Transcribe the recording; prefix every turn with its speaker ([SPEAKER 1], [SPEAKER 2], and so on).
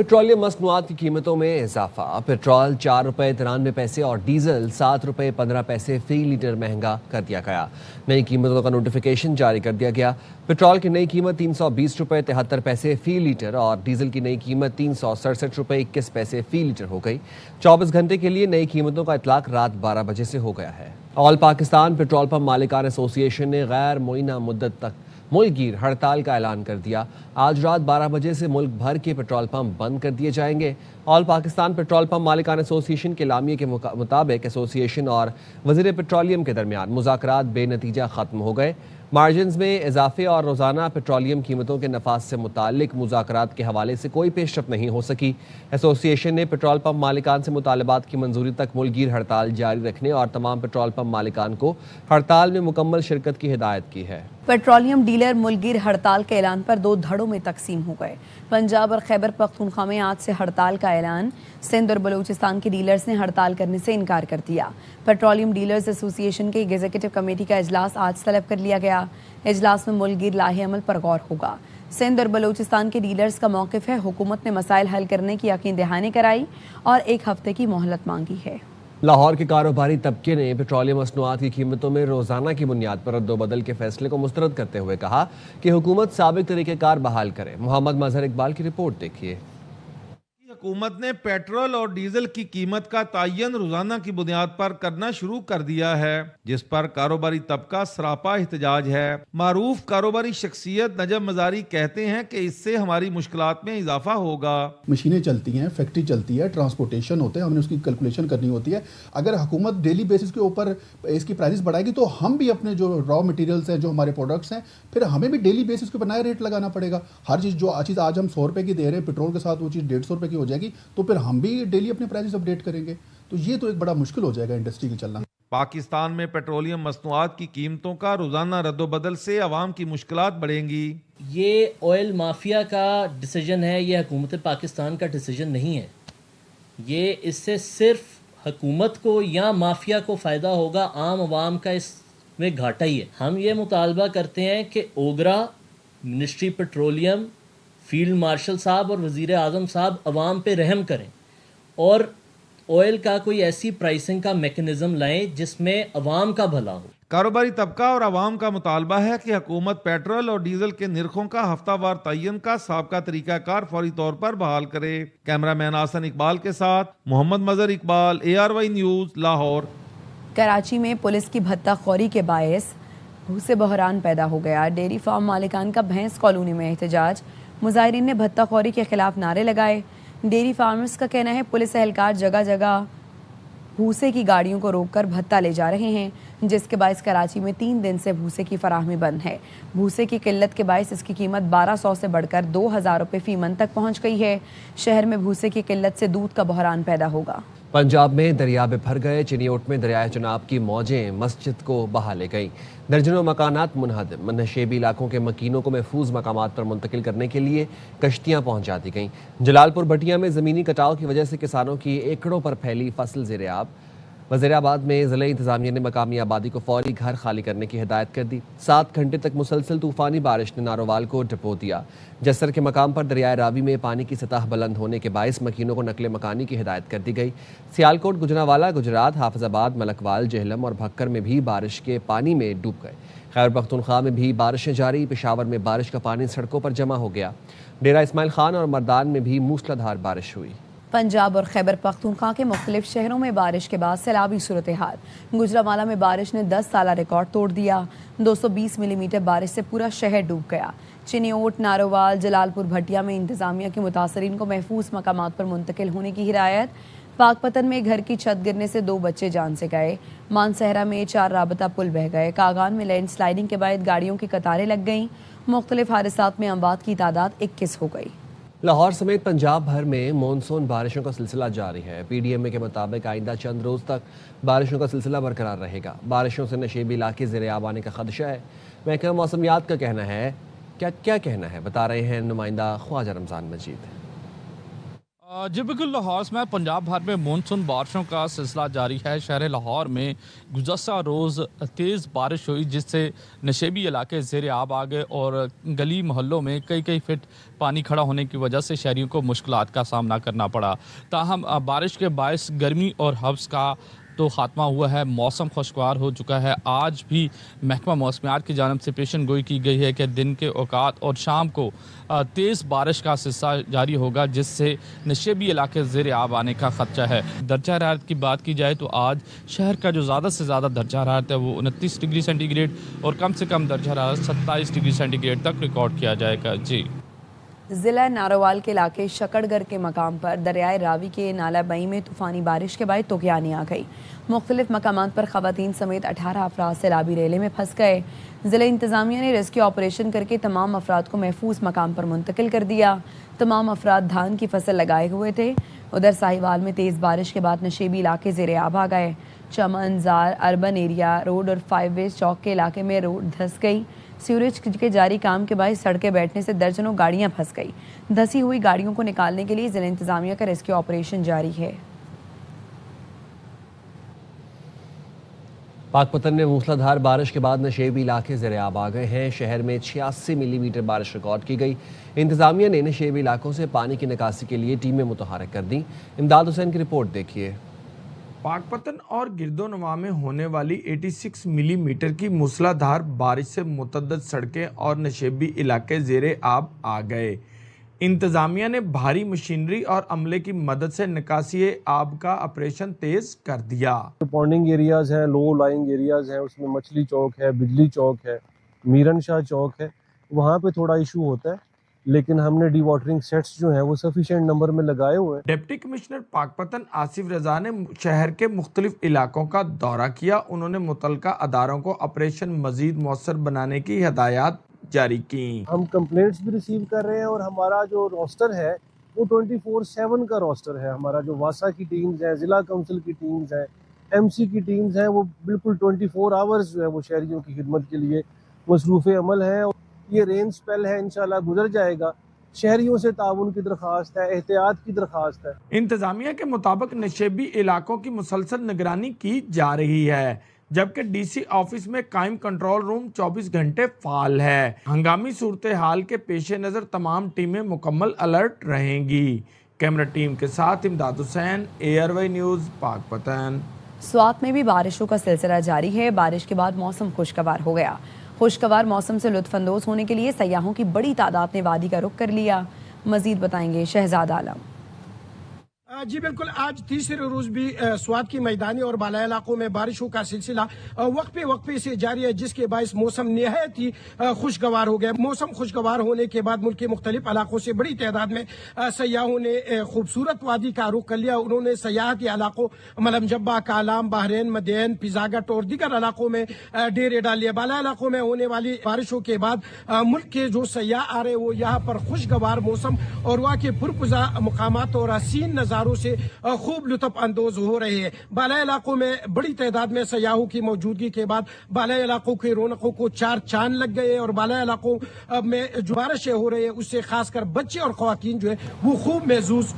[SPEAKER 1] Petroleum मसनूआत की कीमतों में इजाफा। पेट्रोल 4 रुपये 93 पैसे और डीजल 7 रुपये 15 पैसे फी लीटर महंगा कर दिया गया। नई कीमतों का नोटिफिकेशन जारी कर दिया गया। पेट्रोल की नई कीमत 320 रुपये 73 पैसे फी लीटर और डीजल की नई कीमत 367 रुपये 21 पैसे फी लीटर हो गई। 24 घंटे के लिए नई कीमतों का इतलाक रात 12 बजे से हो गया है। ऑल पाकिस्तान पेट्रोल पंप मालिकान एसोसिएशन ने गैर मुइना मुद्दत तक मुल्कगीर हड़ताल का ऐलान कर दिया। आज रात 12 बजे से मुल्क भर के पेट्रोल पंप बंद कर दिए जाएंगे। ऑल पाकिस्तान पेट्रोल पंप मालिकान एसोसिएशन के लामिये के मुताबिक एसोसिएशन और वज़ीर पेट्रोलियम के दरमियान मुज़ाकरात बेनतीजा ख़त्म हो गए। मार्जिन्स में इजाफे और रोज़ाना पेट्रोलियम कीमतों के नफाज से मुतालिक मुज़ाकरात के हवाले से कोई पेशरफ नहीं हो सकी। एसोसिएशन ने पेट्रोल पंप मालिकान से मुतालबात की मंजूरी तक मुल्कगीर हड़ताल जारी रखने और तमाम पेट्रोल पंप मालिकान को हड़ताल में मुकम्मल शिरकत की हिदायत की है।
[SPEAKER 2] पेट्रोलियम डीलर मुल्कगीर हड़ताल के ऐलान पर 2 धड़ों में तकसीम हो गए। पंजाब और खैबर पख्तूनख्वा में आज से हड़ताल का ऐलान। सिंध और बलूचिस्तान के डीलर्स ने हड़ताल करने से इनकार कर दिया। पेट्रोलियम डीलर्स एसोसिएशन के एग्जीक्यूटिव कमेटी का इजलास आज तलब कर लिया गया। इजलास में मुल्कगीर लाहे अमल पर गौर होगा। सिंध और बलूचिस्तान के डीलर्स का मौक़िफ़ है, हुकूमत ने मसाइल हल करने की यकीन दहानी कराई और 1 हफ्ते की मोहलत मांगी है।
[SPEAKER 1] लाहौर के कारोबारी तबके ने पेट्रोलियम मसनूआत की कीमतों में रोजाना की बुनियाद पर रद्दोबदल के फैसले को मुस्तरद करते हुए कहा कि हुकूमत साबिक तरीक़ेकार बहाल करे। मोहम्मद मजहर इकबाल की रिपोर्ट देखिए।
[SPEAKER 3] हुकूमत ने पेट्रोल और डीजल की कीमत का तयन रोजाना की बुनियाद पर करना शुरू कर दिया है, जिस पर कारोबारी तबका सरापा एहतजाज है। मारूफ कारोबारी शख्सियत नजम मजारी कहते हैं कि इससे हमारी मुश्किलात में इजाफा होगा।
[SPEAKER 4] मशीनें चलती हैं, फैक्ट्री चलती है, ट्रांसपोर्टेशन होते हैं, हमने उसकी कैलकुलेशन करनी होती है। अगर हुकूमत डेली बेसिस के ऊपर इसकी प्राइसेस बढ़ाएगी तो हम भी अपने जो रॉ मटेरियल्स हैं, जो हमारे प्रोडक्ट्स हैं, फिर हमें भी डेली बेसिस के ऊपर नया रेट लगाना पड़ेगा। हर चीज़ जो चीज़ आज हम 100 रुपये की दे रहे हैं पेट्रोल के साथ, वो चीज़ 150 रुपये की हो जाएगी, तो फिर हम भी डेली अपने प्राइसेस अपडेट करेंगे। तो ये तो एक बड़ा मुश्किल हो जाएगा इंडस्ट्री के चलना।
[SPEAKER 3] पाकिस्तान में पेट्रोलियम मसनूआत की कीमतों का रोजाना रद्दोबदल से अवाम की मुश्किलात बढ़ेंगी।
[SPEAKER 5] ये ऑयल माफिया का डिसीजन है, ये हुकूमत पाकिस्तान का डिसीजन नहीं है। ये इससे सिर्फ हुकूमत को या माफिया को फ़ायदा होगा, आम आवाम का इसमें घाटा ही है। हम ये मुतालबा करते हैं कि ओगरा, मिनिस्ट्री पेट्रोलियम, फील्ड मार्शल साहब और वज़ीर आज़म साहब अवाम पे रहम करें और ऑयल का कोई ऐसी प्राइसिंग का मेकनिज़म लाएं जिसमें अवाम का भला हो।
[SPEAKER 3] कारोबारी तबका और अवाम का मुतालबा है कि हुकूमत पेट्रोल और डीजल के निर्खों का हफ्तावार तयन का साबका तरीकाकार फौरी तौर पर बहाल करे। कैमरामैन आसन इकबाल के साथ मोहम्मद मजहर इकबाल, ARY न्यूज़, लाहौर।
[SPEAKER 2] कराची में पुलिस की भत्ताखोरी के बायस भूसे बहरान पैदा हो गया। डेयरी फार्म मालिकान का भैंस कॉलोनी में एहतजाज। मुजाहिरीन ने भत्ताखोरी के खिलाफ नारे लगाए। डेयरी फार्मर्स का कहना है पुलिस एहलकार जगह जगह भूसे की गाड़ियों को रोककर भत्ता ले जा रहे हैं, जिसके बायस कराची में 3 दिन से भूसे की फराहमी बंद है। भूसे की किल्लत के बायस इसकी कीमत 1200 से बढ़कर 2000 रुपये फी मन तक पहुंच गई है। शहर में भूसे की किल्लत से दूध का बहरान पैदा होगा।
[SPEAKER 1] पंजाब में दरिया में भर गए। चिनियोट में दरियाए चनाब की मौजें मस्जिद को बहा ले गईं। दर्जनों मकानात मुनहदम। नशेबी इलाकों के मकीनों को महफूज मकामात पर मुंतकिल करने के लिए कश्तियाँ पहुँचा दी गईं। जलालपुर भटिया में ज़मीनी कटाव की वजह से किसानों की एकड़ों पर फैली फसल ज़ेर-ए-आब। वज़ीराबाद में ज़िला इंतज़ामिया ने मकामी आबादी को फौरी घर खाली करने की हिदायत कर दी। 7 घंटे तक मुसलसल तूफ़ानी बारिश ने नारोवाल को डुबो दिया। जस्सर के मकाम पर दरियाए रावी में पानी की सतह बुलंद होने के बायस मकीनों को नकले मकानी की हिदायत कर दी गई। सियालकोट, गुजरावाला, गुजरात, हाफिजाबाद, मलकवाल, जेहलम और भक्कर में भी बारिश के पानी में डूब गए। खैबर पख्तूनख्वा में भी बारिशें जारी। पेशावर में बारिश का पानी सड़कों पर जमा हो गया। डेरा इस्माइल खान और मर्दान में भी मूसलाधार बारिश हुई।
[SPEAKER 2] पंजाब और खैबर पख्तूनख्वा के मुख्तलिफ शहरों में बारिश के बाद सैलाबी सूरत हाल। गुजरावाला में बारिश ने 10 साला रिकॉर्ड तोड़ दिया। 220 मिलीमीटर बारिश से पूरा शहर डूब गया। चिनियोट, नारोवाल, जलालपुर भटिया में इंतजामिया के मुतासरीन को महफूज मकामात पर मुंतकिल होने की हिदायत। पाकपतन में घर की छत गिरने से 2 बच्चे जान से गए। मानसहरा में 4 राबता पुल बह गए। कागान में लैंड स्लाइडिंग के बाद गाड़ियों की कतारें लग गईं। मुख्तलिफ हादसात में अमवात की तादाद 21 हो गई।
[SPEAKER 1] लाहौर समेत पंजाब भर में मानसून बारिशों का सिलसिला जारी है। PDMA के मुताबिक आइंदा चंद रोज़ तक बारिशों का सिलसिला बरकरार रहेगा। बारिशों से नशेबी इलाके ज़ेर-ए-आब आने का खदशा है। महकमा मौसमियात का कहना है, क्या कहना है, बता रहे हैं नुमाइंदा ख्वाजा रमज़ान मजीद।
[SPEAKER 6] जी बिल्कुल, लाहौर में पंजाब भर में मानसून बारिशों का सिलसिला जारी है। शहर लाहौर में गुज़श्ता रोज़ तेज़ बारिश हुई जिससे नशेबी इलाके ज़ेर आब आ गए और गली मोहल्लों में कई फीट पानी खड़ा होने की वजह से शहरियों को मुश्किलात का सामना करना पड़ा। ताहम बारिश के बायस गर्मी और हब्स का तो ख़ात्मा हुआ है, मौसम खुशगवार हो चुका है। आज भी महकमा मौसमियात की जानिब से पेशन गोई की गई है कि दिन के औकात और शाम को तेज़ बारिश का सिलसिला जारी होगा जिससे नशेबी इलाके ज़ेर आब आने का ख़दशा है। दर्जा हरारत की बात की जाए तो आज शहर का जो ज़्यादा से ज़्यादा दर्जा हरारत है वो 29 डिग्री सेंटीग्रेड और कम से कम दर्जा हरारत 27 डिग्री सेंटीग्रेड तक रिकॉर्ड किया जाएगा। जी,
[SPEAKER 2] ज़िला नारोवाल के इलाके शकड़गर के मकाम पर दरियाए रावी के नाला बई में तूफ़ानी बारिश के बाद तूफ़ानी आ गई। मुख्तलिफ मकामात पर ख़वातीन समेत 18 अफराद सैलाबी रेले में फंस गए। ज़िला इंतज़ामिया ने रेस्क्यू ऑपरेशन करके तमाम अफराद को महफूज मकाम पर मुंतकिल कर दिया। तमाम अफराद धान की फसल लगाए हुए थे। उधर साहिवाल में तेज़ बारिश के बाद नशेबी इलाके ज़ेर आब आ गए। चमन, जार, अर्बन एरिया रोड और 5 वे चौक के इलाके में रोड धंस गई। सीवरेज के जारी काम के बाद सड़कें बैठने से दर्जनों गाड़ियां फंस गई। धंसी हुई गाड़ियों को निकालने के लिए जिला इंतजामिया का रेस्क्यू ऑपरेशन जारी है।
[SPEAKER 1] पाकपतन में मूसलाधार बारिश के बाद नशेबी इलाके ज़ेर आब आ गए हैं। शहर में 86 मिलीमीटर बारिश रिकॉर्ड की गई। इंतजामिया ने नशेबी इलाकों से पानी की निकासी के लिए टीमें मुतहरक कर दी। इमदाद हुसैन की रिपोर्ट देखिए।
[SPEAKER 7] पाकपतन और गिरदोनवा में होने वाली 86 मिलीमीटर की मूसलाधार बारिश से मुतअद्दिद सड़कें और नशेबी इलाके ज़ेरे आब आ गए। इंतज़ामिया ने भारी मशीनरी और अमले की मदद से निकासी आब का ऑपरेशन तेज़ कर दिया।
[SPEAKER 8] पॉन्डिंग एरियाज़ हैं, लो लाइंग एरियाज़ हैं, उसमें मछली चौक है, बिजली चौक है, मीरन शाह चौक है, वहाँ पे थोड़ा इशू होता है, लेकिन हमने डी वाटरिंग सेट्स जो हैं वो सफिशिएंट नंबर में लगाए हुए हैं।
[SPEAKER 7] डिप्टी कमिश्नर पाकपतन आसिफ रजा ने शहर के मुख्तलिफ इलाकों का दौरा किया। उन्होंने मुतलका अदारों को ऑपरेशन मजीद मौसर बनाने की हिदायत जारी की।
[SPEAKER 8] हम कंप्लेंट्स भी रिसीव कर रहे हैं और हमारा जो रोस्टर है वो 24/7 का रोस्टर है। हमारा जो वासा की टीम्स हैं, ज़िला काउंसिल की टीम्स हैं, MC की टीम्स हैं, वो बिल्कुल 24 आवर्स जो है वो शहरियों की खिदमत के लिए मसरूफ़ अमल है। ये रेन स्पेल है, इंशाल्लाह गुजर जाएगा। शहरियों से ताउन की दरख्वास्त है, एहतियात की दरख्वास्त है।
[SPEAKER 7] इंतजामिया के मुताबिक नशेबी इलाकों की मुसलसल निगरानी की जा रही है, जबकि DC ऑफिस में कायम कंट्रोल रूम 24 घंटे फाल है। हंगामी सूरत हाल के पेश नज़र तमाम टीमें मुकम्मल अलर्ट रहेंगी। कैमरा टीम के साथ इमदाद हुसैन, ARY न्यूज़, पाकपतन।
[SPEAKER 2] स्वात में भी बारिशों का सिलसिला जारी है। बारिश के बाद मौसम खुशगवार हो गया। खुशगवार मौसम से लुत्फानंदोज होने के लिए सयाहों की बड़ी तादाद ने वादी का रुख कर लिया। मजीद बताएंगे शहजाद आलम।
[SPEAKER 9] जी बिल्कुल, आज तीसरे रोज भी स्वात की मैदानी और बाला इलाकों में बारिशों का सिलसिला वक्फे से जारी है, जिसके बायस मौसम निहायत ही खुशगवार हो गया। मौसम खुशगवार होने के बाद मुल्क के मुख्तलिफ इलाकों से बड़ी तादाद में सयाहों ने खूबसूरत वादी का रुख कर लिया। उन्होंने सयाहती इलाकों मलमजब्बा, कालाम, बहरैन, मदेन, पिजागट और दीगर इलाकों में डेरे डाल लिया। बाला इलाकों में होने वाली बारिशों के बाद मुल्क के जो सयाह आ रहे वो यहाँ पर खुशगवार मौसम और वहाँ के पुरकुजा मकामात और हसीन नज़ारों से खूब लुत्फ अंदोज हो रहे हैं। बाला इलाकों में बड़ी तादाद में सयाहों की मौजूदगी के बाद बाला इलाकों की रौनकों को चार चांद लग गए और बाला इलाकों में जो बारिशें हो रही है उससे खासकर बच्चे और ख्वातीन जो है वो खूब महसूस